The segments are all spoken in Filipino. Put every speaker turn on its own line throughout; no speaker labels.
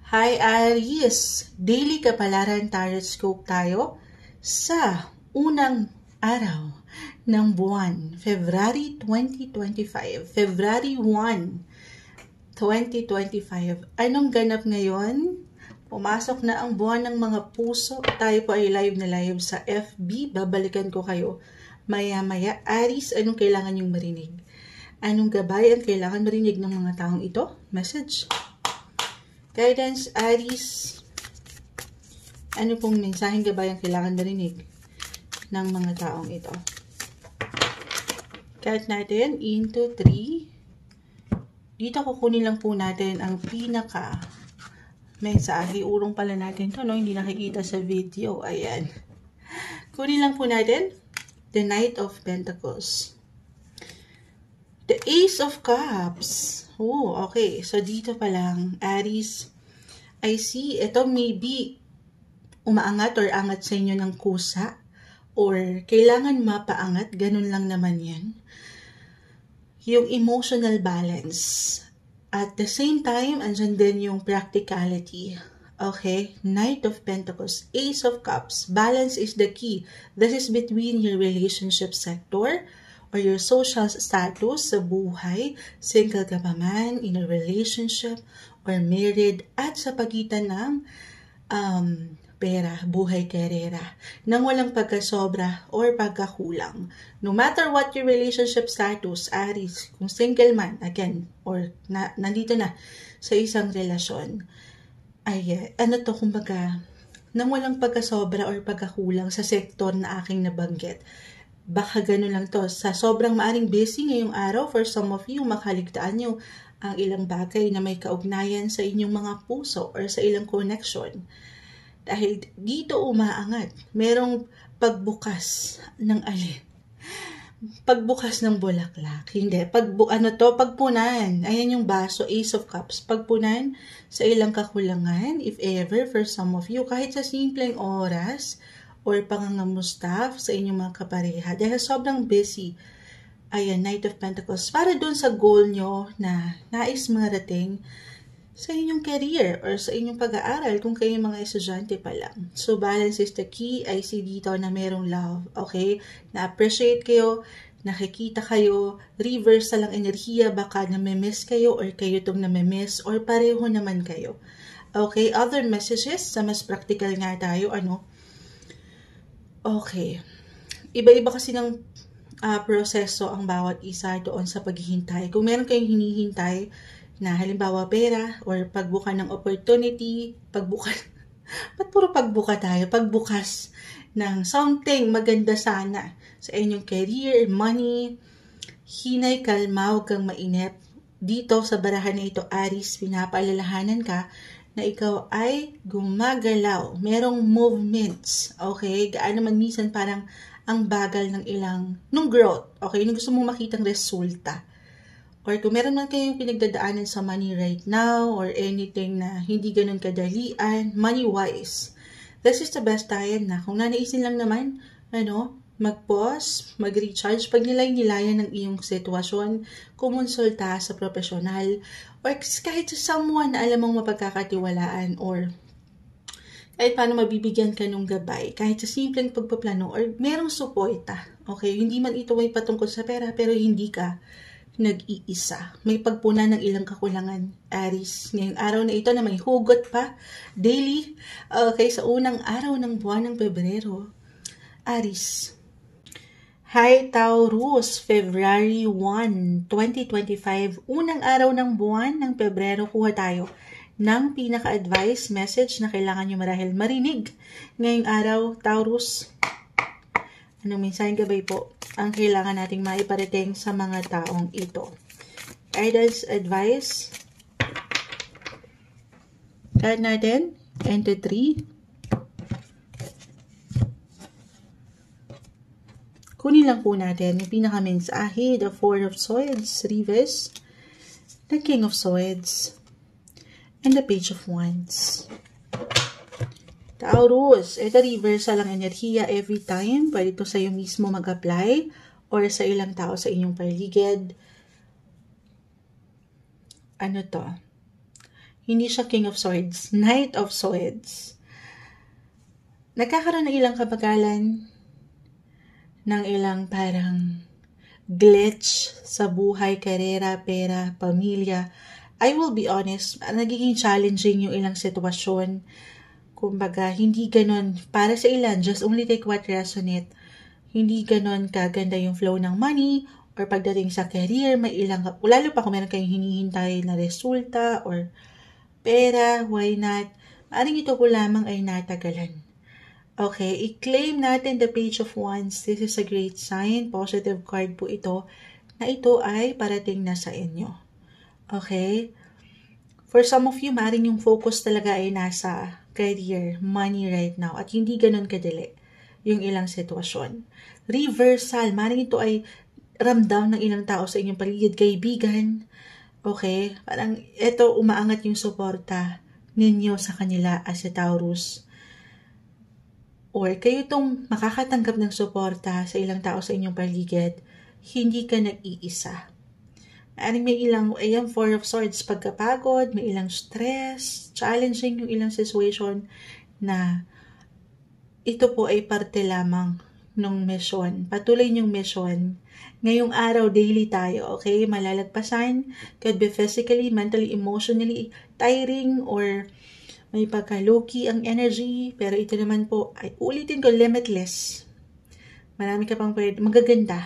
Hi Aries! Daily Kapalaran Tarot Scope tayo sa unang araw ng buwan, February 2025. February 1, 2025. Anong ganap ngayon? Pumasok na ang buwan ng mga puso. Tayo po ay live na live sa FB. Babalikan ko kayo maya-maya. Aries, anong kailangan yung marinig? Anong gabay ang kailangan marinig ng mga taong ito? Message. Guidance, Aries. Ano pong mensaheng gabay ang kailangan marinig ng mga taong ito? Count natin into 3. Dito kukunin lang po natin ang pinaka mensahe. Urong pala natin to, no? Hindi nakikita sa video. Ayan. Kunin lang po natin the Knight of Pentacles. The Ace of Cups. Oh, okay. So, dito pa lang, Aries, I see, ito maybe umaangat or angat sa inyo ng kusa or kailangan mapaangat. Ganun lang naman yan. Yung emotional balance. At the same time, andyan din yung practicality. Okay? Knight of Pentacles, Ace of Cups. Balance is the key. This is between your relationship sector or your social status sa buhay, single ka pa man, in a relationship, or married, at sa pagitan ng pera, buhay, karera, nang walang pagkasobra or pagkakulang. No matter what your relationship status, Aries, kung single man, again, or nandito na sa isang relasyon, ay, kumbaga, nang walang pagkasobra or pagkakulang sa sektor na aking nabanggit. Baka gano'n lang to. Sa sobrang maaring busy ngayong araw, for some of you, makaligtaan nyo ang ilang bagay na may kaugnayan sa inyong mga puso or sa ilang connection. Dahil dito umaangat, merong pagbukas ng alin. Pagbukas ng bulaklak. Hindi. Pagpunan. Ayan yung baso, Ace of Cups. Pagpunan sa ilang kakulangan, if ever, for some of you, kahit sa simpleng oras, or pangangamusta sa inyong mga kapareha. Dahil sobrang busy. Ayan, Knight of Pentacles. Para dun sa goal nyo na nais marating sa inyong career or sa inyong pag-aaral kung kayo mga estudyante pa lang. So, balance is the key. I see dito na merong love. Okay? Na-appreciate kayo, nakikita kayo, reverse lang enerhiya, baka namimiss kayo or kayo itong namimiss or pareho naman kayo. Okay? Other messages, sa mas practical nga tayo, Okay. Iba-iba kasi ng proseso ang bawat isa doon sa paghihintay. Kung meron kayong hinihintay na halimbawa pera or pagbuka ng opportunity, ba't puro pagbuka tayo? Pagbukas ng something maganda sana sa inyong career, money, hinay, kalma, huwag kang mainip. Dito sa barahan na ito, Aries, pinapaalalahanan ka na ikaw ay gumagalaw. Merong movements. Okay? Gaano man minsan parang ang bagal ng nung growth. Okay? Nung gusto mong makitang resulta. Or kung meron man kayong pinagdadaanan sa money right now or anything na hindi ganun kadalian, money-wise, this is the best time na kung nanaisin lang naman, mag-pause, mag-recharge, pag nilayan ng iyong sitwasyon, kumonsulta sa profesional, or kahit sa someone na alam mong mapagkakatiwalaan, or kahit paano mabibigyan ka ng gabay, kahit sa simpleng pagpaplano, or merong suporta. Okay, hindi man ito ay patungkol sa pera, pero hindi ka nag-iisa. May pagpunan ng ilang kakulangan, Aries. Ngayong araw na ito na may hugot pa, daily, okay, sa unang araw ng buwan ng Pebrero, Aries. Hi Taurus, February 1, 2025, unang araw ng buwan ng Pebrero, kuha tayo ng pinaka-advice message na kailangan nyo marahil marinig. Ngayong araw, Taurus, anong mensaheng gabay po ang kailangan nating maiparating sa mga taong ito? Guidance, advice. Card natin, into 3. Kunin lang po natin yung pinaka-mensahe, the Four of Swords, reverse, the King of Swords, and the Page of Wands. Taurus, ito reverse lang enerhiya every time. Pwede ito sa'yo mismo mag-apply or sa ilang tao sa inyong paligid. Hindi siya King of Swords. Knight of Swords. Nagkakaroon ng ilang kabagalan, ng ilang parang glitch sa buhay, karera, pera, pamilya. I will be honest, nagiging challenging yung ilang sitwasyon. Kumbaga, hindi ganon, para sa ilan, just only take what resonate. Hindi ganon kaganda yung flow ng money, or pagdating sa career, may ilang, lalo pa kung meron kayong hinihintay na resulta, or pera, why not? Maaring ito po lamang ay natagalan. Okay, i-claim natin the Page of Wands. This is a great sign. Positive card po ito na ito ay parating na sa inyo. Okay? For some of you, maaaring yung focus talaga ay nasa career, money right now. At hindi ganun kadali yung ilang sitwasyon. Reversal. Maaaring ito ay ramdam ng ilang tao sa inyong paligid, kaibigan. Okay? Parang ito umaangat yung suporta ninyo sa kanila as a Taurus. Or kayo itong makakatanggap ng suporta sa ilang tao sa inyong paligid, hindi ka nag-iisa. May ilang, ayan, Four of Swords, pagkapagod, may ilang stress, challenging yung ilang situation na ito po ay parte lamang ng mission. Patuloy yung mission. Ngayong araw, daily tayo, okay? Malalagpasan, could be physically, mentally, emotionally, tiring, or may pagka-low-key ang energy, pero ito naman po, ay ulitin ko, limitless. Marami ka pang pwede, magaganda.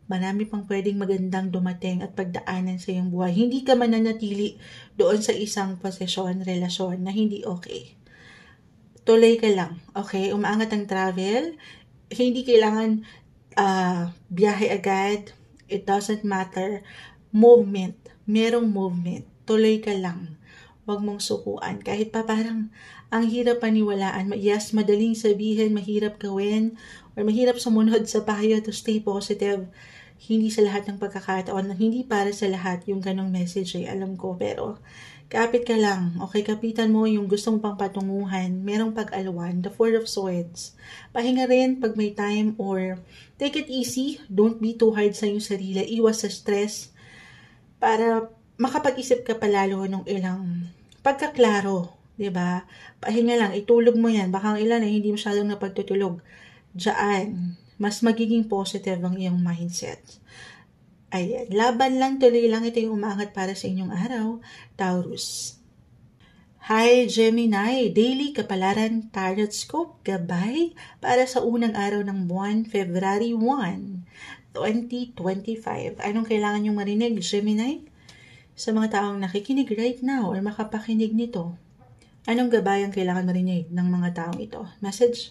Marami pang pwedeng magandang dumating at pagdaanan sa iyong buhay. Hindi ka mananatili doon sa isang posisyon, relasyon na hindi okay. Tuloy ka lang, okay? Umaangat ang travel. Hindi kailangan biyahe agad. It doesn't matter. Movement. Merong movement. Tuloy ka lang. Huwag mong sukuan. Kahit pa parang ang hirap paniwalaan. Yes, madaling sabihin, mahirap gawin, or mahirap sumunod sa payo to stay positive. Hindi sa lahat ng pagkakataon, hindi para sa lahat yung ganong message ay alam ko. Pero kapit ka lang. Okay, kapitan mo yung gusto mong pang patunguhan. Merong pag-alwan. The Four of Swords. Pahinga rin pag may time, or take it easy. Don't be too hard sa iyong sarili. Iwas sa stress para makapag-isip ka palalo ng ilang pagkaklaro, 'di ba? Pahinga lang, itulog mo 'yan. Baka ang ilan ay hindi masyadong napagtutulog. Diyan, mas magiging positive ang iyong mindset. Ayan, laban lang, tuloy lang, ito yung umaangat para sa inyong araw, Taurus. Hi Gemini, daily kapalaran tarot scope gabay para sa unang araw ng buwan, February 1, 2025. Anong kailangan yung marinig, Gemini? Sa mga taong nakikinig right now or makapakinig nito, anong gabay ang kailangan marinig ng mga taong ito? Message?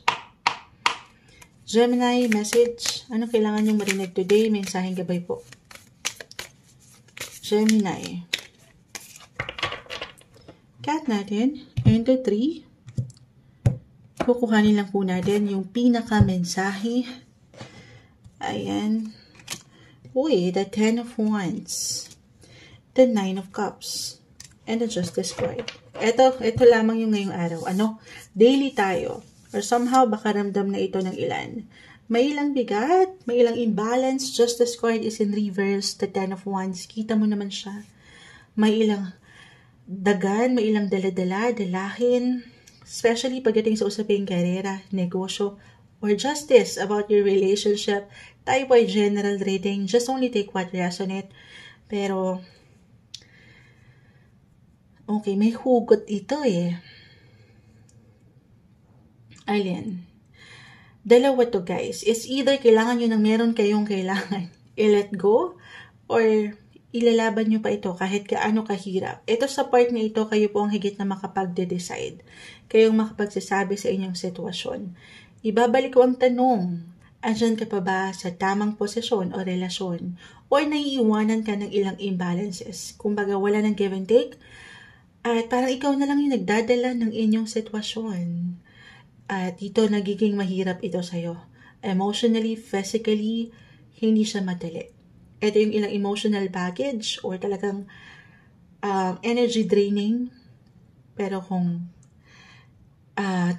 Gemini, message. Anong kailangan yung marinig today? Mensaheng gabay po. Gemini. Cut natin. 1, 2, 3. Kukuhanin lang po natin yung pinaka-mensahe. Ayan. Uy, the Ten of Wands. The Nine of Cups, and the Justice card. Ito lamang yung ngayong araw. Daily tayo. Or somehow, baka ramdam na ito ng ilan. May ilang bigat, may ilang imbalance. Justice card is in reverse. The Ten of Wands, kita mo naman siya. May ilang dagan, may ilang dala-dala, dalahin. Especially pagdating sa usaping karera, negosyo, or justice about your relationship. Tayo po ay general reading. Just only take what resonate. Pero okay, may hugot ito eh. Alin? Dalawa to guys. It's either kailangan nyo ng meron kayong kailangan i-let go, or ilalaban nyo pa ito kahit gaano kahirap. Ito sa part na ito, kayo po ang higit na makapag-decide. Kayong makapagsasabi sa inyong sitwasyon. Ibabalik ko ang tanong, andyan ka pa ba sa tamang posisyon o relasyon? Or naiiwanan ka ng ilang imbalances? Kumbaga wala ng give and take? At parang ikaw na lang yung nagdadala ng inyong sitwasyon. At ito, nagiging mahirap ito sa'yo. Emotionally, physically, hindi siya madali. Ito yung ilang emotional baggage or talagang energy draining. Pero kung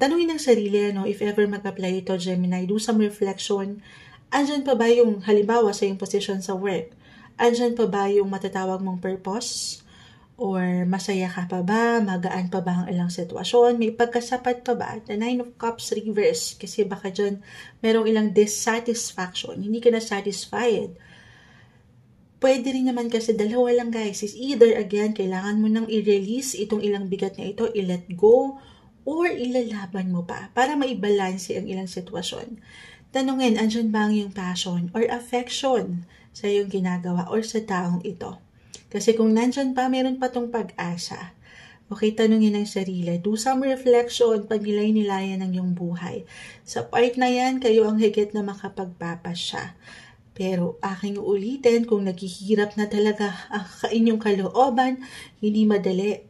tanungin ng sarili, if ever mag-apply ito, Gemini, do some reflection. Andyan pa ba yung, halimbawa, sa yung position sa work? Andyan pa ba yung matatawag mong purpose? Or masaya ka pa ba? Magaan pa ba ang ilang sitwasyon? May pagkasapat pa ba? The Nine of Cups reverse. Kasi baka dyan merong ilang dissatisfaction. Hindi ka na satisfied. Pwede rin naman kasi dalawa lang guys. Is either again, kailangan mo nang i-release itong ilang bigat na ito, i-let go, or ilalaban mo pa para maibalanse ang ilang sitwasyon. Tanungin, andyan ba ang iyong passion or affection sa iyong ginagawa or sa taong ito? Kasi kung nandyan pa, meron pa tong pag-asa. Okay, tanungin ang sarili. Do some reflection, pagnilay-nilayan ng iyong buhay. Sa part na yan, kayo ang higit na makapagpapasya. Pero aking ulitin, kung naghihirap na talaga ang inyong kalooban, hindi madali.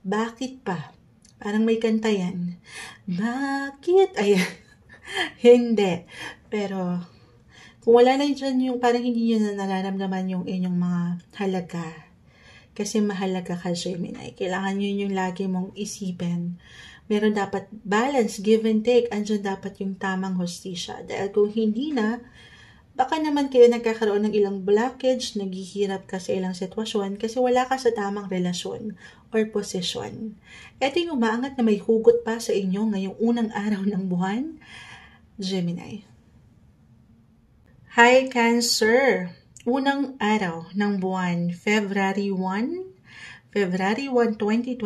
Bakit pa? Parang may kanta yan. Bakit? Ayan. Hindi. Pero kung wala na dyan yung parang hindi nyo na nararamdaman yung inyong mga halaga. Kasi mahalaga ka, Gemini. Kailangan yun yung lagi mong isipin. Meron dapat balance, give and take. Andyan dapat yung tamang hustisya. Dahil kung hindi na, baka naman kayo nagkakaroon ng ilang blockage, naghihirap ka sa ilang sitwasyon kasi wala ka sa tamang relasyon or posisyon. Ito yung umaangat na may hugot pa sa inyo ngayong unang araw ng buwan, Gemini. Hi, Cancer! Unang araw ng buwan, February 1, 2025,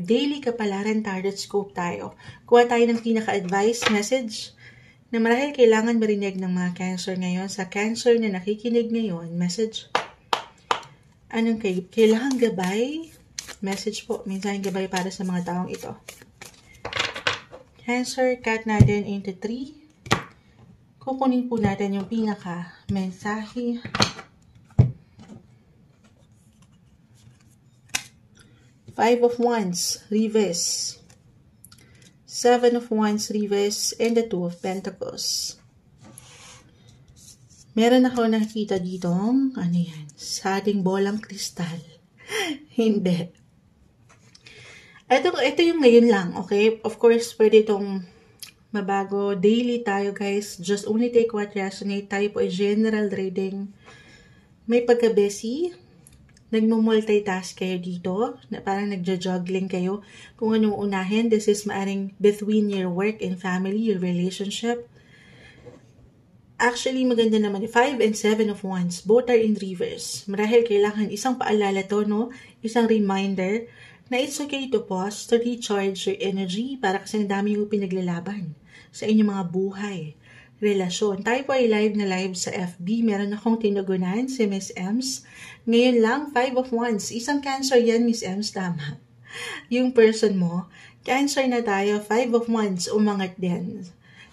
daily kapalaran tarot scope tayo. Kuha tayo ng pinaka-advice message na marahil kailangan marinig ng mga Cancer ngayon. Sa Cancer na nakikinig ngayon, message. Anong kailangan gabay? Message po, minsan gabay para sa mga taong ito. Cancer, cut natin into 3. Kukunin po natin yung pinaka-mensahe. Five of Wands, reverse. Seven of Wands, reverse. And the Two of Pentacles. Meron ako nakikita dito, ano yan, sading bolang kristal. Hindi. Ito yung ngayon lang, okay? Of course, pwede itong mabago. Daily tayo, guys. Just only take what resonate. Tayo po ay general reading. May pagka-busy. Nagmo-multitask kayo dito. Na parang nagja-juggling kayo. Kung anong unahin, this is maaring between your work and family, your relationship. Actually, maganda naman. 5 and 7 of Wands. Both are in reverse. Marahil kailangan isang paalala to, no? Isang reminder na it's okay to pause, to recharge your energy para kasi ang dami yung pinaglalaban sa inyong mga buhay, relasyon. Tayo po ay live na live sa FB. Meron akong tinugunan si Miss Ems. Ngayon lang, 5 of Wands. Isang Cancer yan, Miss Ems, tama. Yung person mo, Cancer na tayo, 5 of Wands, umangat din.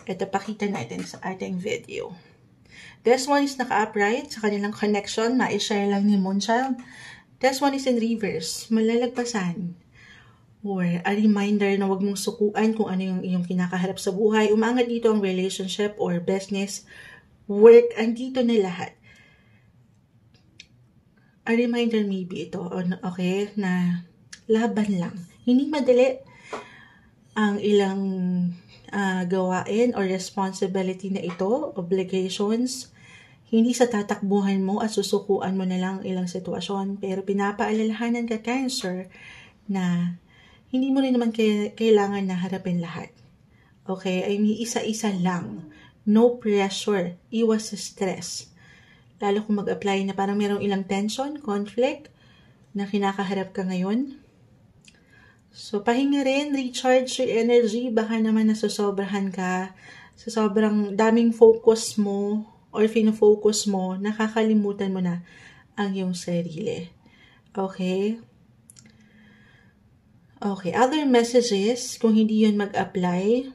Ito, pakita natin sa ating video. This one is naka-upright sa kanilang connection. Ma-share lang ni Moonchild. This one is in reverse. Malalagpasan. Or a reminder na wag mong sukuan kung ano yung iyong kinakaharap sa buhay. Umangat dito ang relationship or business, work, andito na lahat. A reminder maybe ito, okay, na laban lang. Hindi madali ang ilang gawain or responsibility na ito, obligations. Hindi sa tatakbuhan mo at susukuan mo na lang ilang sitwasyon. Pero pinapaalalahanan ka, Cancer, na hindi mo rin naman kailangan na harapin lahat. Okay? I mean, isa-isa lang. No pressure. Iwas sa stress. Lalo kung mag-apply na parang merong ilang tension, conflict, na kinakaharap ka ngayon. So, pahinga rin, recharge your energy. Baka naman nasosobrahan ka sa sobrang daming focus mo or fino-focus mo, nakakalimutan mo na ang iyong sarili. Okay? Okay, other messages, kung hindi yun mag-apply,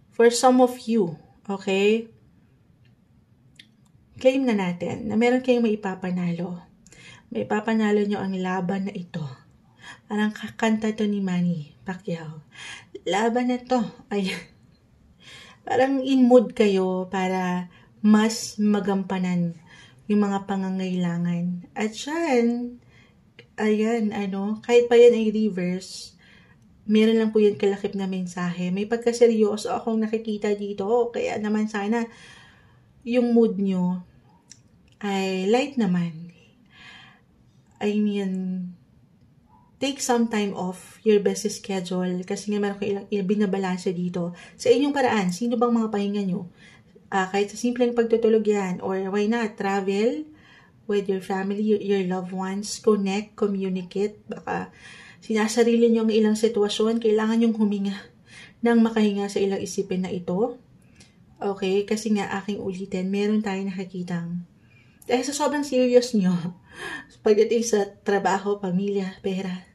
for some of you, okay, claim na natin na meron kayong maipapanalo. May ipapanalo nyo ang laban na ito. Parang kakanta to ni Manny Pacquiao. Laban na to. Ay, parang in mood kayo para mas magampanan yung mga pangangailangan. At yan, ayan, kahit pa yan ay reverse, meron lang po yan kalakip na mensahe. May pagkaseryoso akong nakikita dito. Kaya naman sana yung mood nyo ay light naman. I mean, take some time off your busy schedule kasi nga meron kayo ilang binabalanse dito. Sa inyong paraan, sino bang mga pahinga nyo? Kahit sa simpleng pagtutulog yan, or why not, travel with your family, your loved ones, connect, communicate. Baka sinasarili nyo ang ilang sitwasyon, kailangan nyong huminga nang makahinga sa ilang isipin na ito. Okay, kasi nga aking ulitin, meron tayong nakikitang dahil sa sobrang serious nyo, pagdating sa trabaho, pamilya, pera,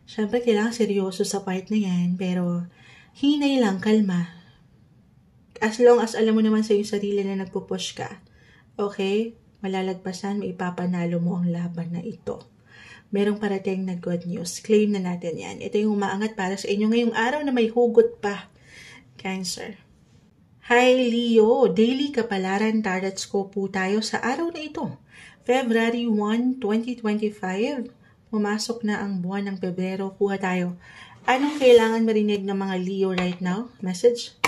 syempre kailangan seryoso sa part na yan, pero hinay lang, kalma. As long as alam mo naman sa iyong sarili na nagpupush ka, okay, malalagpasan, maipapanalo mo ang laban na ito. Merong parating na good news. Claim na natin yan. Ito yung umaangat para sa inyo ngayong araw na may hugot pa. Cancer. Hi Leo, daily kapalaran tarot po tayo sa araw na ito. February 1, 2025. Pumasok na ang buwan ng Pebrero. Kuha tayo. Anong kailangan marinig ng mga Leo right now? Message?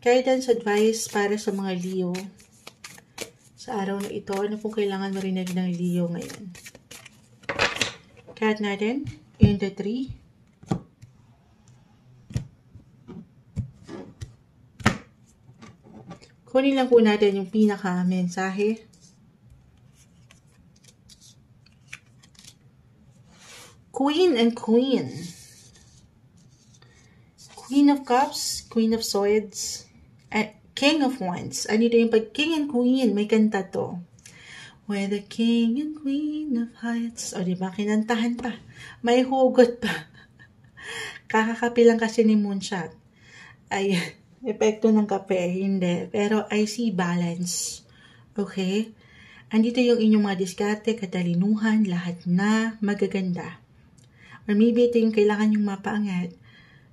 Guidance, advice para sa mga Leo. Sa araw na ito, ano pong kailangan marinig ng Leo ngayon? Cut natin. Into 3. Kunin lang po natin yung pinaka-mensahe. Queen and Queen. Queen of Cups, Queen of Swords, at King of Wands. Ano ito yung pag King and Queen? May kanta to. We're the King and Queen of Hearts. O diba, kinantahan pa. May hugot pa. Kakakape lang kasi ni Moonshot. Ay, epekto ng kape. Hindi. Pero I see balance. Okay? Andito yung inyong mga diskarte, katalinuhan, lahat na magaganda. Or maybe ito yung kailangan yung mapaangat.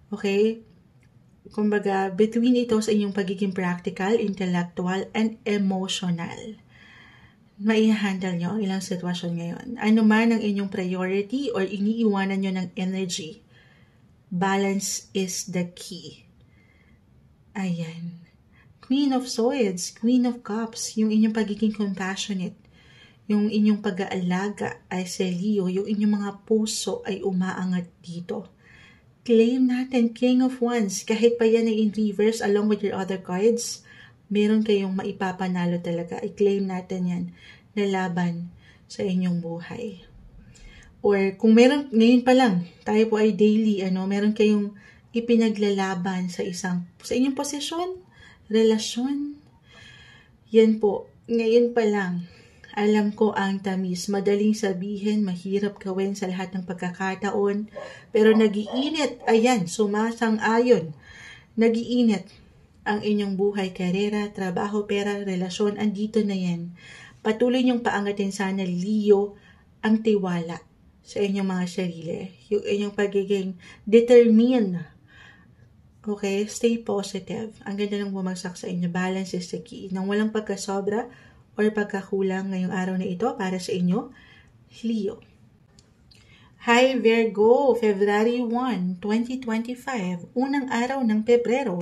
Okay? Kumbaga, between ito sa inyong pagiging practical, intellectual, and emotional. Mai-handle nyo ang ilang sitwasyon ngayon. Ano man ang inyong priority or iniiwanan nyo ng energy, balance is the key. Ayan. Queen of Swords, Queen of Cups, yung inyong pagiging compassionate, yung inyong pag-aalaga ay sa Leo, yung inyong mga puso ay umaangat dito. Claim natin, King of Wands, kahit pa yan ay in reverse along with your other cards, meron kayong maipapanalo talaga. I-claim natin yan na laban sa inyong buhay. Or kung meron, ngayon pa lang, tayo po ay daily, meron kayong ipinaglalaban sa inyong posisyon, relasyon. Yan po, ngayon pa lang, alam ko ang tamis, madaling sabihin, mahirap gawin sa lahat ng pagkakataon, pero nagiinit, ayan, sumasang-ayon, nagiinit ang inyong buhay, karera, trabaho, pera, relasyon, andito na yan. Patuloy niyong paangatin sana, Leo, ang tiwala sa inyong mga sarili. Yung inyong pagiging determined. Okay? Stay positive. Ang ganda ng bumagsak sa inyo. Balance is the key. Nang walang pagkasobra or pagkakulang ngayong araw na ito para sa inyo, Leo. Hi Virgo, February 1, 2025. Unang araw ng Pebrero.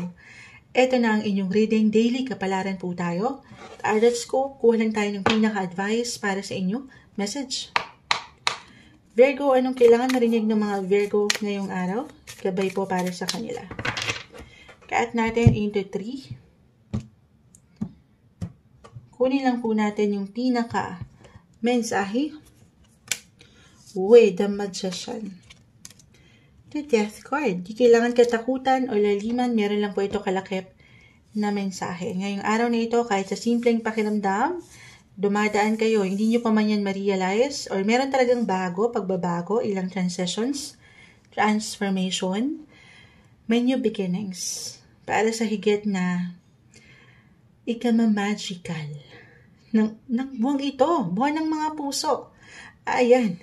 Ito na ang inyong reading. Daily kapalaran po tayo. Tarot ko, kuha lang tayo ng pinaka-advice para sa inyo. Message. Virgo, anong kailangan marinig ng mga Virgo ngayong araw? Gabay po para sa kanila. Cut natin into 3. Kunin lang po natin yung pinaka-mensahe. With the Magician. The Death card. Di kailangan katakutan o laliman. Meron lang po ito kalakip na mensahe. Ngayong araw na ito, kahit sa simpleng pakiramdam, dumadaan kayo, hindi nyo pa man yan ma-realize, or meron talagang pagbabago, ilang transitions, transformation, may new beginnings. Para sa higit na ikama-magical ng buwan ito, buwan ng mga puso. Ayan,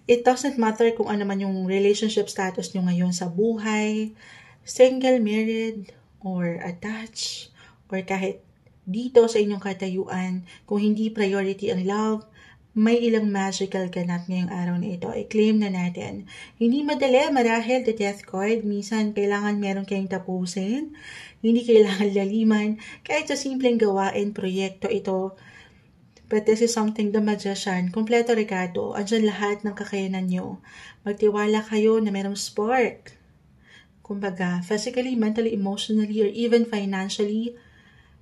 it doesn't matter kung ano man yung relationship status nyo ngayon sa buhay, single, married, or attached, or kahit dito sa inyong katayuan, kung hindi priority ang love, may ilang magical ganap ngayong araw na ito. I-claim na natin. Hindi madali, marahil the Death card, minsan kailangan meron kayong tapusin, hindi kailangan laliman, kahit sa simpleng gawain, proyekto ito, But this is something, the Magician, kompleto regado. Andyan lahat ng kakayanan nyo. Magtiwala kayo na merong spark. Kumbaga, physically, mentally, emotionally, or even financially,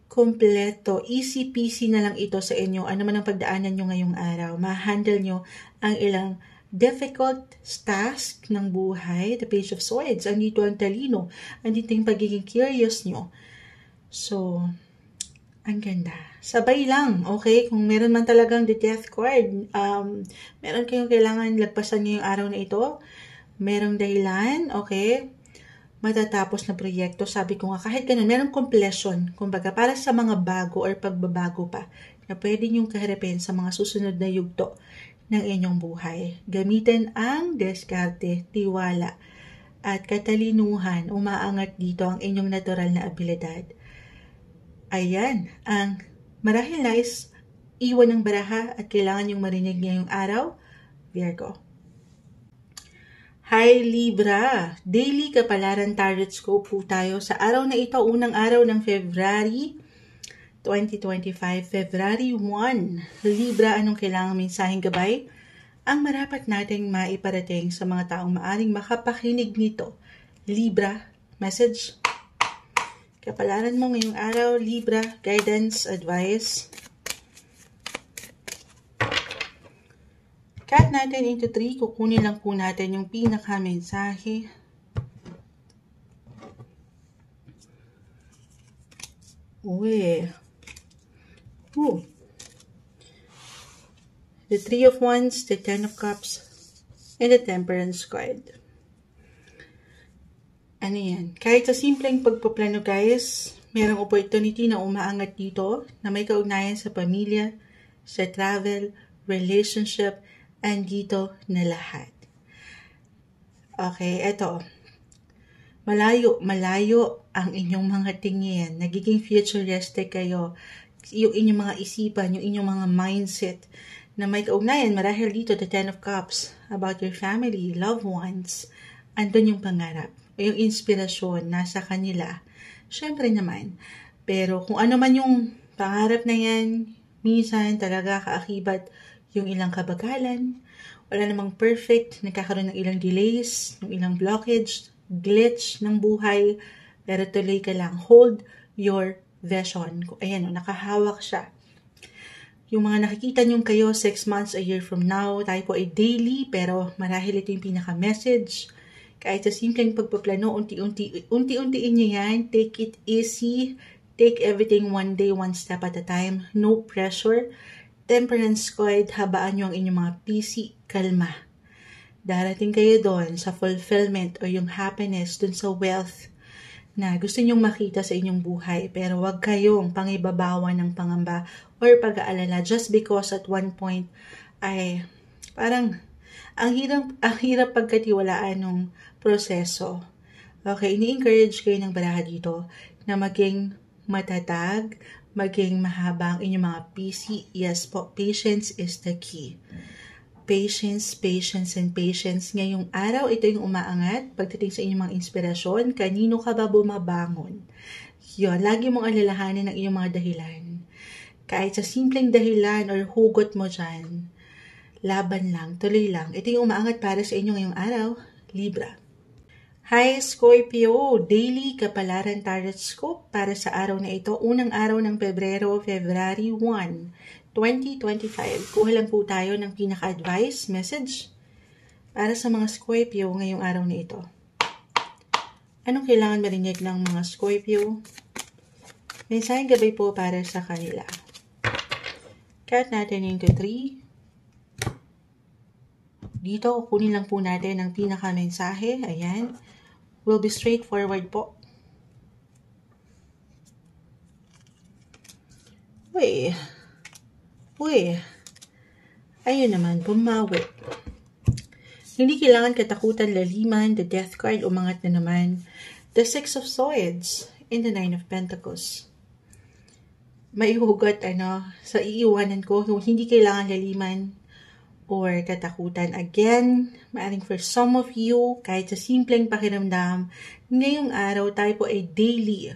kompleto. Easy peasy na lang ito sa inyo. Ano man ang pagdaanan nyo ngayong araw. Ma-handle nyo ang ilang difficult task ng buhay. The Page of Swords. Andito ang talino. Andito yung pagiging curious nyo. So, ang ganda. Sabay lang, okay? Kung meron man talagang the death card, meron kayong kailangan lagpasan ngayong araw na ito, merong dahilan, okay? Matatapos na proyekto, sabi ko nga, kahit ganun, merong completion, kumbaga, para sa mga bago or pagbabago pa, na pwede niyong kaharapin sa mga susunod na yugto ng inyong buhay. Gamitin ang diskarte, tiwala, at katalinuhan, umaangat dito ang inyong natural na abilidad. Ayan, ang marahil nais iwan ng baraha at kailangan yung marinig ngayong araw, Virgo. Hi Libra, Daily Kapalaran Tarot Scope po tayo sa araw na ito, unang araw ng February 2025, February 1. Libra, anong kailangan mensaheng gabay? Ang marapat nating maiparating sa mga taong maaring makapakinig nito. Libra, message. Kapalaran mo ngayong araw, Libra, guidance, advice. Cut natin into 3, kukunin lang po natin yung pinaka-mensahe. Uy. The 3 of Wands, the 10 of Cups, and the Temperance card. Ano yan? Kahit sa simpleng pagpaplano guys, mayroong opportunity na umaangat dito na may kaugnayan sa pamilya, sa travel, relationship, and dito na lahat. Okay, eto. Malayo ang inyong mga tingin. Nagiging futuristic kayo. Yung inyong mga isipan, yung inyong mga mindset na may kaugnayan, marahil dito, the 10 of Cups, about your family, loved ones, andun yung pangarap. Yung inspirasyon nasa kanila. Syempre naman. Pero kung ano man yung pangarap na yan, minsan talaga kaakibat yung ilang kabagalan. Wala namang perfect. Nagkakaroon ng ilang delays, ng ilang blockage, glitch ng buhay. Pero tuloy ka lang. Hold your vision. Ayan, nakahawak siya. Yung mga nakikita nyo kayo 6 months, a year from now, tayo po ay daily, pero marahil ito yung pinaka-message. Kahit sa simpleng pagpaplano, unti-untiin nyo yan. Take it easy. Take everything one day, one step at a time. No pressure. Temperance card, habaan nyo ang inyong mga PC. Kalma. Darating kayo doon sa fulfillment o yung happiness, doon sa wealth na gusto nyong makita sa inyong buhay. Pero wag kayong pangibabawan ng pangamba or pag-aalala just because at one point ay parang ang hirap pagkatiwalaan ng proseso. Okay, ini-encourage kayo ng baraha dito na maging matatag, maging mahaba ang inyong mga PC. Yes po, patience is the key. Patience, patience, and patience. Ngayong araw, ito yung umaangat. Pagdating sa inyong mga inspirasyon, kanino ka ba bumabangon? Yun, lagi mong alalahanin ang iyong mga dahilan. Kahit sa simpleng dahilan or hugot mo dyan, laban lang, tuloy lang. Ito yung umaangat para sa inyo ngayong araw, Libra. Hi Scorpio, Daily Kapalaran Tarot Scope para sa araw na ito, unang araw ng Pebrero, February 1, 2025. Kuha lang po tayo ng pinaka-advice message para sa mga Scorpio ngayong araw na ito. Anong kailangan marinig ng mga Scorpio? Mensaheng gabay po para sa kanila. Cut natin into 3. Dito, kunin lang po natin ang pinaka-mensahe. Ayan. Will be straightforward po. Uy. Ayun naman, bumawi. Hindi kailangan katakutan, laliman, the death card, umangat na naman. The 6 of Swords in the 9 of Pentacles. May hugot, sa iiwanan ko, hindi kailangan laliman or katakutan. Again, maaring for some of you, kahit sa simpleng pakiramdam, ngayong araw tayo po ay daily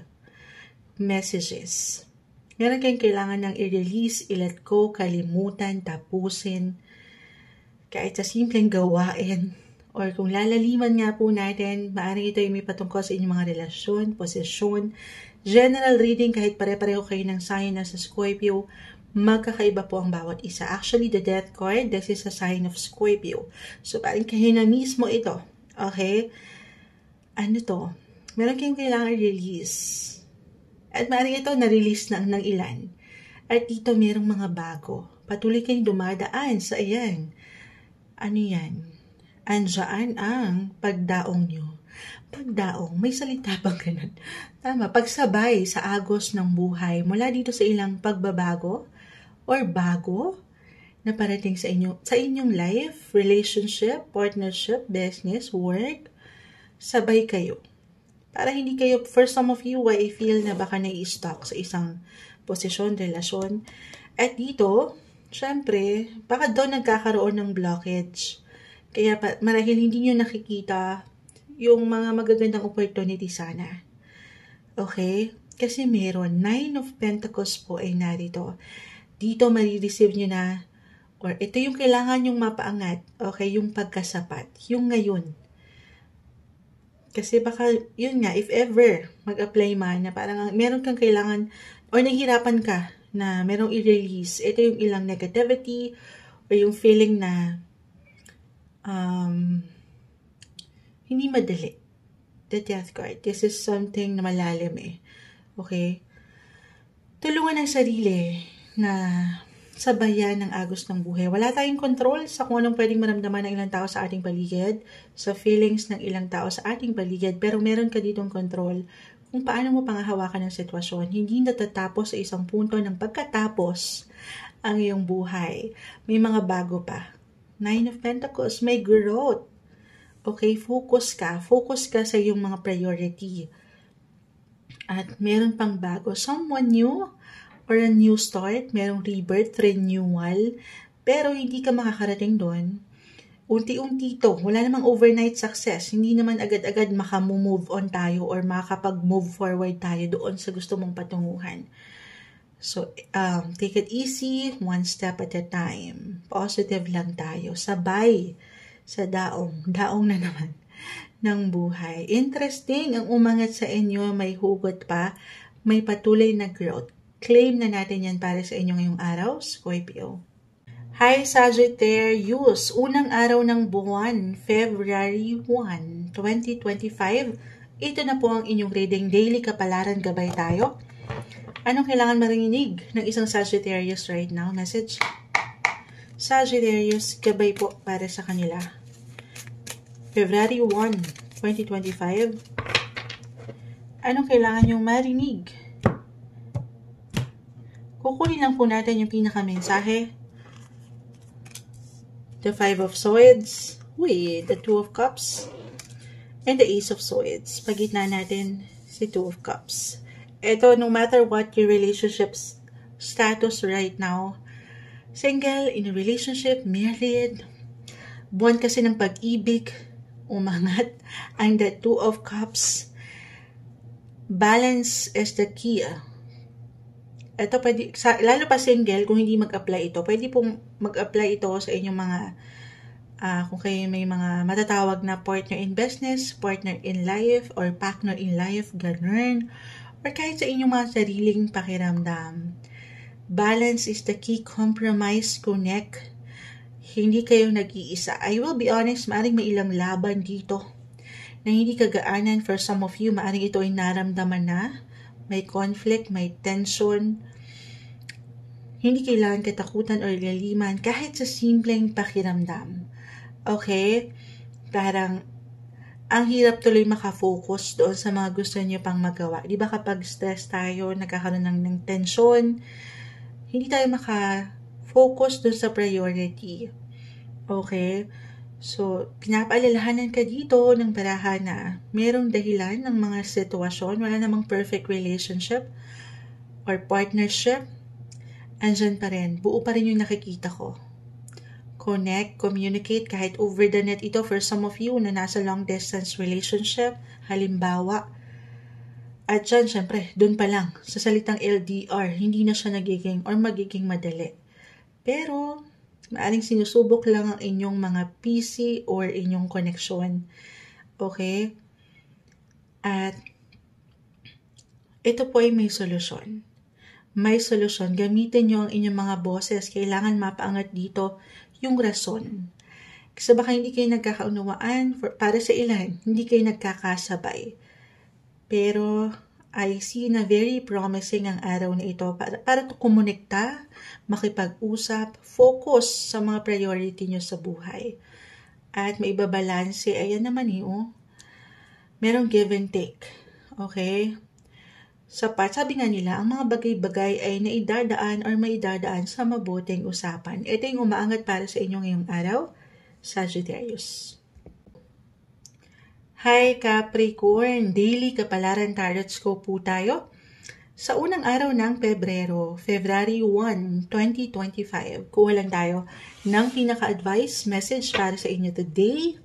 messages. Meron kayong kailangan ng i-release, i-let go, kalimutan, tapusin, kahit sa simpleng gawain. Or kung lalaliman nga po natin, maaaring ito ay may patungkol sa inyong mga relasyon, posisyon, general reading, kahit pare-pareho kayo ng sign na sa Scorpio, magkakaiba po ang bawat isa. Actually, the Death card, this is a sign of Scorpio. So, parang kayo na mismo ito. Okay? Ano to? Meron kayong kailangan release. At maaaring ito na-release na ng ilan. At dito merong mga bago. Patuloy kayong dumadaan sa iyan. Ano yan? Andiyan ang pagdaong nyo. Pagdaong, may salita bang ganun? Tama, pagsabay sa agos ng buhay mula dito sa ilang pagbabago or bago na parating sa inyong life, relationship, partnership, business, work, sabay kayo. Para hindi kayo, for some of you, I feel na baka nai-stuck sa isang posisyon, relasyon. At dito, syempre, baka doon nagkakaroon ng blockage. Kaya marahil hindi nyo nakikita yung mga magagandang opportunity sana. Okay? Kasi meron, 9 of Pentacles po ay narito. Dito marireceive nyo na, or ito yung kailangan nyong mapaangat. Okay? Yung pagkasapat. Yung ngayon. Kasi baka, yun nga, if ever mag-apply man na parang meron kang kailangan, or naghirapan ka na merong i-release, ito yung ilang negativity, or yung feeling na hindi madali. The Death card. This is something na malalim eh. Okay? Tulungan ang sarili na sabayan ng agos ng buhay. Wala tayong control sa kung anong pwedeng maramdaman ng ilang tao sa ating paligid, sa feelings ng ilang tao sa ating paligid, pero meron ka ditong control kung paano mo pangahawakan ng sitwasyon. Hindi natatapos sa isang punto ng pagkatapos ang iyong buhay. May mga bago pa. 9 of Pentacles, may growth. Okay, focus ka. Focus ka sa iyong mga priority. At meron pang bago. Someone new or a new start. Merong rebirth, renewal. Pero hindi ka makakarating doon. Unti-unti ito. Wala namang overnight success. Hindi naman agad-agad makamove on tayo or makakapag-move forward tayo doon sa gusto mong patunguhan. So, take it easy, one step at a time. Positive lang tayo. Sabay sa daong na naman ng buhay. Interesting, ang umangat sa inyo, may hugot pa, may patuloy na growth. Claim na natin yan para sa inyo ngayong araw, Scorpio. Hi Sagittarius, unang araw ng buwan, February 1, 2025. Ito na po ang inyong reading, daily kapalaran, gabay tayo. Anong kailangan marinig ng isang Sagittarius right now? Message. Sagittarius, gabay po para sa kanila. February 1, 2025. Anong kailangan nyong marinig? Kukunin lang po natin yung pinaka-mensahe. The 5 of Swords with the 2 of Cups and the Ace of Swords. Pagitna natin si 2 of Cups. Ito, no matter what your relationship status right now, single, in a relationship, married, buwan kasi ng pag-ibig, umangat, ang the 2 of Cups. Balance is the key. Ito, pwede, lalo pa single, kung hindi mag-apply ito, pwede pong mag-apply ito sa inyong mga, kung kayo may mga matatawag na partner in business, partner in life, or partner in life, ganun. Or kahit sa inyong mga sariling pakiramdam. Balance is the key. Compromise, connect. Hindi kayo nag-iisa. I will be honest, maaaring may ilang laban dito na hindi kagaanan. For some of you, maaaring ito ay naramdaman na. May conflict, may tension. Hindi kailangan katakutan o laliman kahit sa simpleng pakiramdam. Okay? Parang ang hirap tuloy makafocus doon sa mga gusto niyo pang magawa. Di ba kapag stress tayo, nagkakaroon ng tension, hindi tayo makafocus doon sa priority. Okay? So, pinapaalalahanan ka dito ng parahan na merong dahilan ng mga sitwasyon, wala namang perfect relationship or partnership. Andyan pa rin, buo pa rin yung nakikita ko. Connect, communicate, kahit over the net ito for some of you na nasa long distance relationship. Halimbawa, At dyan, syempre, dun pa lang, sa salitang LDR, hindi na siya nagiging or magiging madali. Pero, maaring sinusubok lang ang inyong mga PC or inyong koneksyon. Okay? At, ito po ay may solusyon. May solusyon. Gamitin nyo ang inyong mga boses. Kailangan mapaangat dito yung rason. Kasi baka hindi kayo nagkakaunawaan. Para sa ilan, hindi kayo nagkakasabay. Pero, I see na very promising ang araw na ito para kumonekta, makipag-usap, focus sa mga priority nyo sa buhay. At may ibabalanse, ayan naman merong give and take. Okay? Sabi nga nila, ang mga bagay-bagay ay naidadaan or maidadaan sa mabuting usapan. Ito yung umaangat para sa inyo ngayong araw, Sagittarius. Hi Capricorn, daily kapalaran tarot scope po tayo. Sa unang araw ng Pebrero, February 1, 2025, kuha lang tayo ng pinaka-advice message para sa inyo today.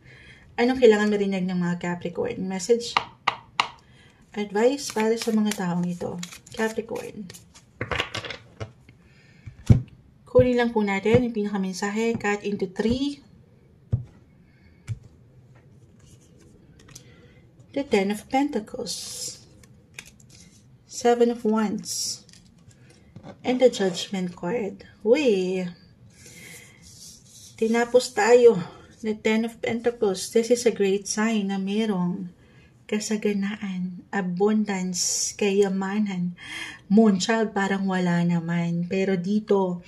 Anong kailangan marinig ng mga Capricorn? Message, advice para sa mga taong ito. Capricorn. Kunin lang po natin yung pinaka-mensahe, cut into 3. The Ten of Pentacles, Seven of Wands, and the Judgment card. Uy, tinapos tayo. The Ten of Pentacles. This is a great sign na merong kasaganaan, abundance, kayamanan. Moonchild parang wala naman. Pero dito,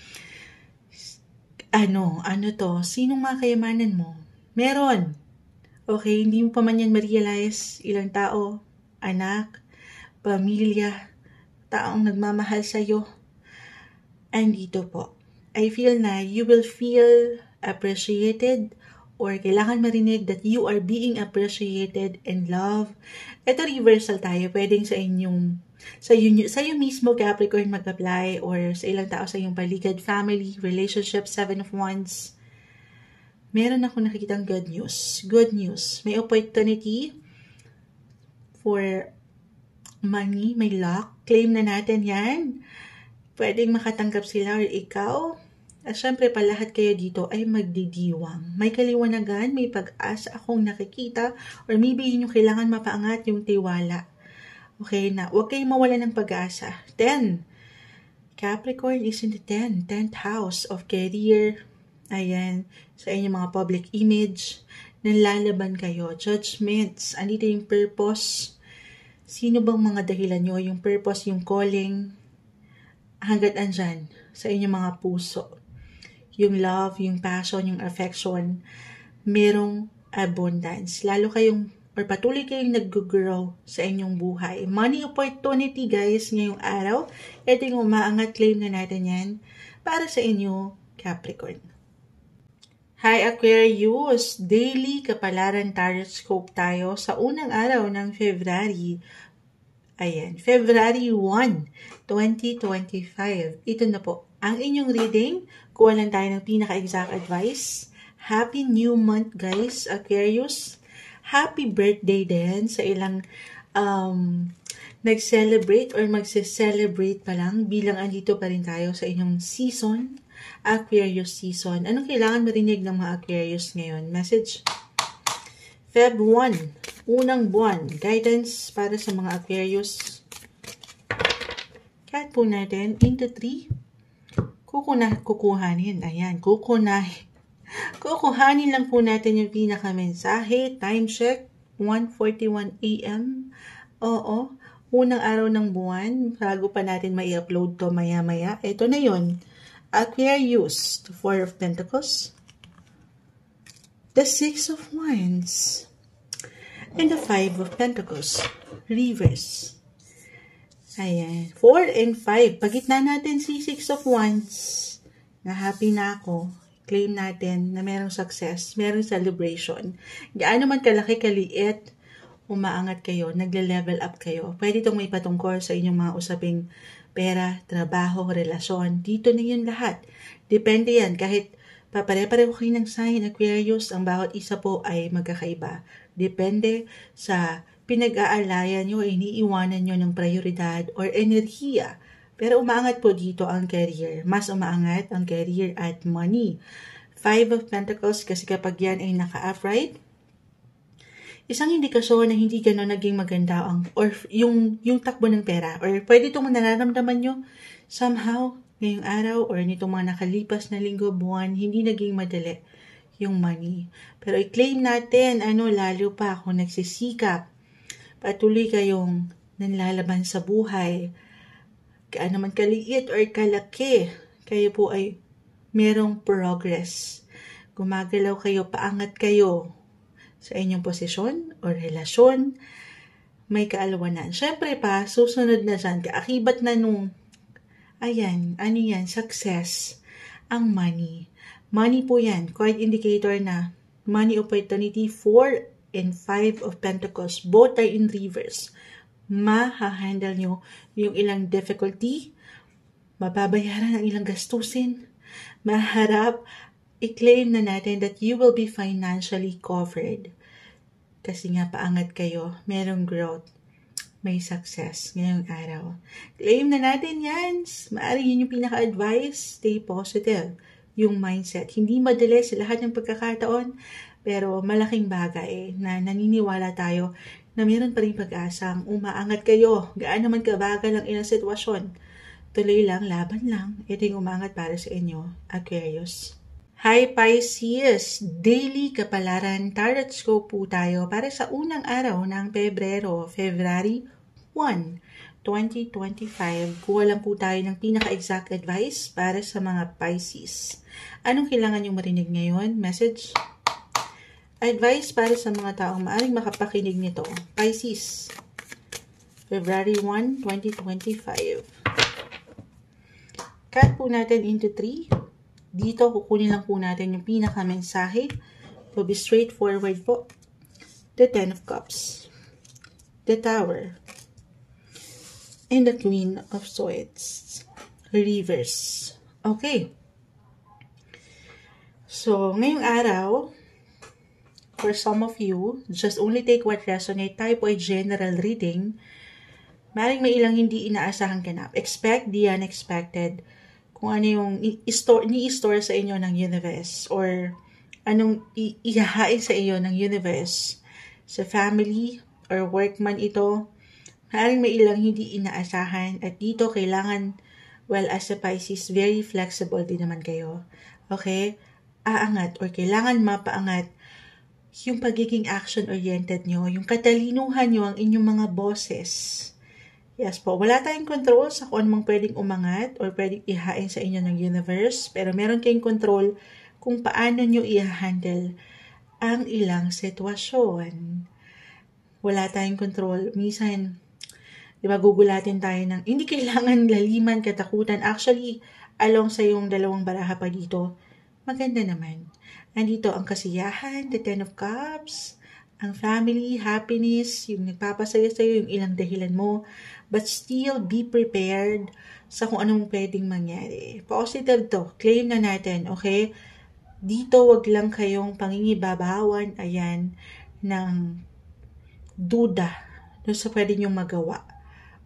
ano to? Sinong mga kayamanan mo? Meron. Okay, hindi mo pa man yan ma-realize ilang tao, anak, pamilya, taong nagmamahal sa'yo. Andito po. I feel na you will feel appreciated or kailangan marinig that you are being appreciated and loved. Ito reversal tayo. Pwedeng sa iyo mismo Capricorn mag-apply or sa ilang tao sa iyong paligid, family, relationship, Seven of Wands. Meron ako nakikitang good news. Good news. May opportunity for money, may luck. Claim na natin yan. Pwedeng makatanggap sila or ikaw. At syempre pa lahat kayo dito ay magdidiwang. May kaliwanagan, may pag-asa akong nakikita or maybe yun yung kailangan mapaangat yung tiwala. Okay na, huwag kayong mawala ng pag-asa. 10. Capricorn is in the 10th house of career. Ayan, sa inyong mga public image, nanlalaban kayo, judgments, andito yung purpose. Sino bang mga dahilan nyo? Yung purpose, yung calling, hanggat andyan sa inyong mga puso. Yung love, yung passion, yung affection, merong abundance. Lalo kayong, or patuloy kayong nag-grow sa inyong buhay. Money opportunity guys, ngayong araw. Ito yung umaangat, claim na natin yan para sa inyo, Capricorn. Hi Aquarius! Daily kapalaran tarot scope tayo sa unang araw ng February. Ayan, February 1, 2025. Ito na po ang inyong reading. Kuha lang tayo ng pinaka-exact advice. Happy new month guys, Aquarius. Happy birthday din sa ilang nag-celebrate or magse-celebrate pa lang bilang andito pa rin tayo sa inyong season. Aquarius season. Anong kailangan marinig ng mga Aquarius ngayon? Message. Feb 1, unang buwan. Guidance para sa mga Aquarius. Cut po natin into 3. Kukuhanin. Ayan, kukuhanin lang po natin yung pinaka-mensahe. Time check, 1:41 AM. Oo, unang araw ng buwan. Bago pa natin mai-upload to maya-maya. Ito na yon. Aquarius, the Four of Pentacles, the Six of Wands, and the Five of Pentacles, reverse. Ayan, 4 and 5. Pagitna natin si Six of Wands, na happy na ako. Claim natin na merong success, merong celebration. Gaano man kalaki, kaliit, umaangat kayo, nagle-level up kayo. Pwede itong may patungkol sa inyong mga usaping pera, trabaho, relasyon. Dito na yun lahat. Depende yan. Kahit papare-pareho kayo ng sign, Aquarius, ang bawat isa po ay magkakaiba. Depende sa pinag-aalayan nyo, iniiwanan nyo ng prioridad or enerhiya. Pero umaangat po dito ang career. Mas umaangat ang career at money. 5 of Pentacles kasi kapag yan ay naka-upright, isang indikasyon na hindi gano'n naging maganda or yung takbo ng pera. Or pwede itong nararamdaman nyo somehow ngayong araw or nitong mga nakalipas na linggo, buwan, hindi naging madali yung money. Pero i-claim natin, lalo pa kung nagsisikap, patuloy kayong nanlalaban sa buhay, gaano man kaliit or kalaki, kayo po ay merong progress. Gumagalaw kayo, paangat kayo sa inyong posisyon o relasyon, may kaalawanan. Siyempre pa, susunod na dyan, kaakibat na nung, success, ang money. Money po yan, quite indicator na money opportunity. 4 and 5 of Pentacles, both are in reverse. Mahahandle nyo yung ilang difficulty, mababayaran ang ilang gastusin, maharap, i-claim na natin that you will be financially covered. Kasi nga paangat kayo, merong growth, may success ngayong araw. Claim na natin yan. Maaari yun yung pinaka-advice. Stay positive. Yung mindset. Hindi madali sa lahat ng pagkakataon, pero malaking bagay na naniniwala tayo na meron pa rin pag-asang umaangat kayo. Gaano man kabagal ang ilang sitwasyon. Tuloy lang, laban lang. Ito yung umangat para sa inyo, Aquarius. Hi Pisces! Daily Kapalaran Tarot Scope po tayo para sa unang araw ng Pebrero, February 1, 2025. Kuha lang po tayo ng pinaka-exact advice para sa mga Pisces. Anong kailangan nyo marinig ngayon? Message? Advice para sa mga taong maaaring makapakinig nito. Pisces, February 1, 2025. Cut po natin into 3. Dito, kukunin lang po natin yung pinaka-mensahe. To be straightforward po. The 10 of Cups. The Tower. And the Queen of Swords. Reverse. Okay. So, ngayong araw, for some of you, just only take what resonate. Tayo po ay general reading. Maring may ilang hindi inaasahang ganap. Expect the unexpected. Kung ano yung ni-store sa inyo ng universe or anong ihahain sa iyo ng universe sa family or work man ito, maaaring may ilang hindi inaasahan at dito kailangan, as a Pisces, very flexible din naman kayo. Okay? Aangat or kailangan mapaangat yung pagiging action-oriented nyo, yung katalinuhan nyo ang inyong mga boses. Yes po, wala tayong control sa kung anumang pwedeng umangat or pwedeng ihain sa inyo ng universe, pero meron kayong control kung paano nyo i-handle ang ilang sitwasyon. Wala tayong control. Minsan, gugulatin tayo ng hindi kailangan laliman, katakutan. Actually, along sa yung dalawang baraha pa dito, maganda naman. Andito ang kasiyahan, the 10 of Cups, ang family, happiness, yung nagpapasaya sa'yo, yung ilang dahilan mo, but still be prepared sa kung anong pwedeng mangyari. Positive to. Claim na natin, okay? Dito, wag lang kayong pangingibabawan, ng duda doon sa pwede nyong magawa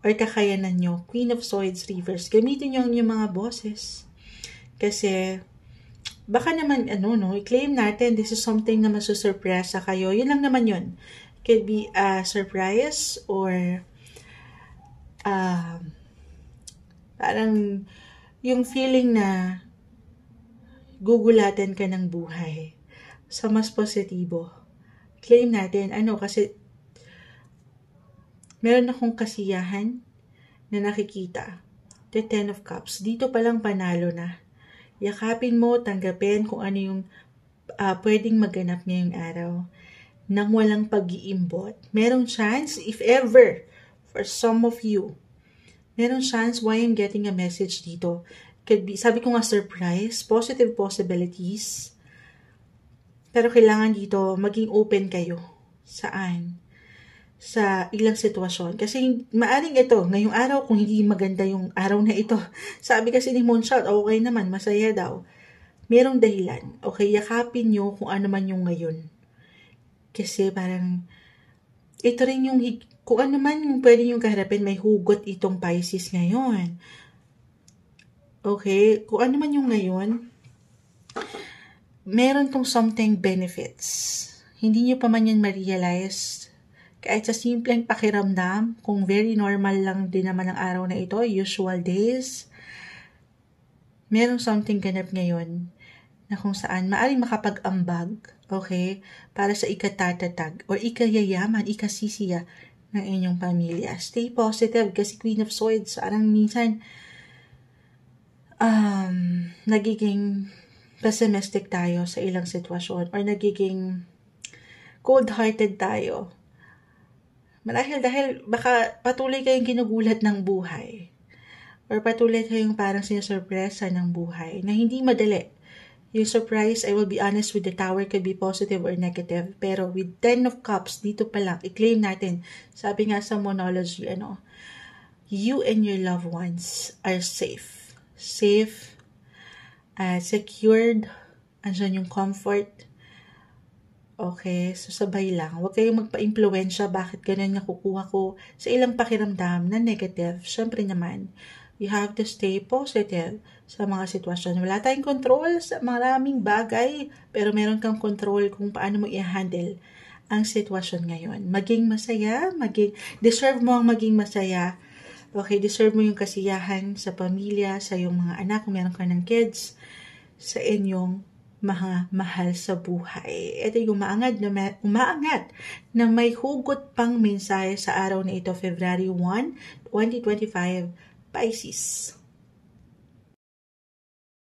or kakayanan nyo. Queen of Swords Reverse. Gamitin nyo yung mga boses. Kasi, baka naman, i-claim natin, this is something na masusurpresa kayo. Yun lang naman yun. Could be a surprise or parang yung feeling na gugulatin ka ng buhay sa mas positibo. Claim natin, kasi meron akong kasiyahan na nakikita. The 10 of Cups. Dito palang panalo na. Yakapin mo, tanggapin kung ano yung pwedeng maganap ngayong araw nang walang pag-iimbot. Merong chance, if ever, for some of you, meron chance why I'm getting a message dito. Could be, sabi ko nga surprise, positive possibilities. Pero kailangan dito maging open kayo. Saan? Sa ilang sitwasyon. Kasi maaring ito, ngayong araw, kung hindi maganda yung araw na ito. Sabi kasi ni Moonshot, okay naman, masaya daw. Merong dahilan. Okay, yakapin nyo kung ano man yung ngayon. Kasi parang ito rin yung, kung ano man yung pwede yung kaharapin, may hugot itong Pisces ngayon. Okay? Kung ano man yung ngayon, meron tong something benefits. Hindi nyo pa man yan ma-realize. Kahit sa simpleng pakiramdam, kung very normal lang din naman ang araw na ito, usual days, meron something ganap ngayon na kung saan maaring makapag-ambag, okay, para sa ikatatatag or ikayayaman, ikasisiya ng inyong pamilya. Stay positive kasi Queen of Swords, parang minsan nagiging pessimistic tayo sa ilang sitwasyon or nagiging cold-hearted tayo. Dahil baka patuloy kayong ginugulat ng buhay or patuloy kayong parang sinusurpresa ng buhay na hindi madali. Yung surprise, I will be honest with the tower, could be positive or negative. Pero with 10 of Cups, dito pa lang, i-claim natin. Sabi nga sa Monology, you and your loved ones are safe. Safe, secured, andyan yung comfort. Okay, so sabay lang. Huwag kayong magpa-impluensya bakit ganun nakukuha ko sa ilang pakiramdam na negative. Siyempre naman, you have to stay positive sa mga sitwasyon. Wala tayong control sa maraming bagay, pero meron kang control kung paano mo i-handle ang sitwasyon ngayon. Maging masaya, deserve mo ang maging masaya. Okay, deserve mo yung kasiyahan sa pamilya, sa iyong mga anak, kung meron ka ng kids, sa inyong mga mahal sa buhay. Ito yung umaangat na may hugot pang mensahe sa araw na ito, February 1, 2025, Pisces.